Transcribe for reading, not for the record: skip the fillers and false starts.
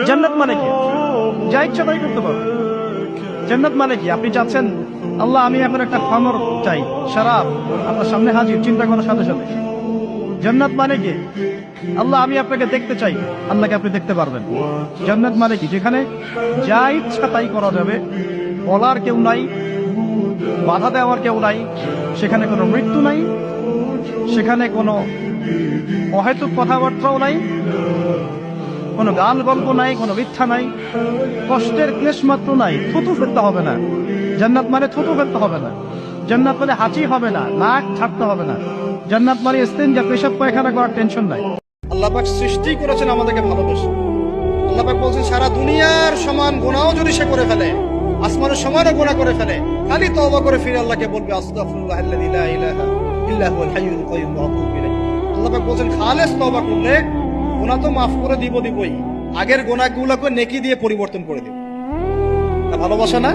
জান্নাত মানে কি? যা ইচ্ছা তাই করতে পারো। জান্নাত মানে কি? আপনি চাচ্ছেন আল্লাহ আমি এখন একটা খামর চাই, শরাব আপনার সামনে হাজির, চিন্তা করার সাথে সাথে। জান্নাত মানে কি? আল্লাহ আমি আপনাকে দেখতে চাই, আল্লাহকে আপনি দেখতে পারবেন। জান্নাত মানে কি? যেখানে যা ইচ্ছা তাই করা যাবে, বলার কেউ নাই, বাধা দেওয়ার কেউ নাই, সেখানে কোনো মৃত্যু নাই, সেখানে কোনো অহেতুক কথাবার্তাও নাই, কোনো গান গল্প নাই, কোনো মিথ্যা নাই, কষ্টের ক্লেশ মাত্র নাই। থুতু ফেলতে হবে না। জান্নাত মানে থুতু ফেলতে হবে না। জান্নাত মানে হাঁচি হবে না, নাক ছাড়তে হবে না। জান্নাত মানে ইস্তেঞ্জা, পেশাব পায়খানা করার টেনশন নাই। আল্লাহ পাক সৃষ্টি করেছেন আমাদেরকে ভালোবেসে। আল্লাহ পাক বলছেন সারা দুনিয়ার সমান গুনাহও যদি সে করে ফেলে, আসমানের সমানও গুনাহ করে ফেলে, খালি তওবা করে ফিরে আল্লাহকে বলবে আস্তাগফিরুল্লাহাল্লাযী লা ইলাহা ইল্লা হুয়াল হাইয়ুল কাইয়্যুম ওয়া আতুবু ইলাইহি। আল্লাহ পাক বলছেন খালেস তওবা করলে গুনাহ তো মাফ করে দিবই, আগের গুনাহগুলোকে নেকি দিয়ে পরিবর্তন করে দিব। ভালোবাসা না?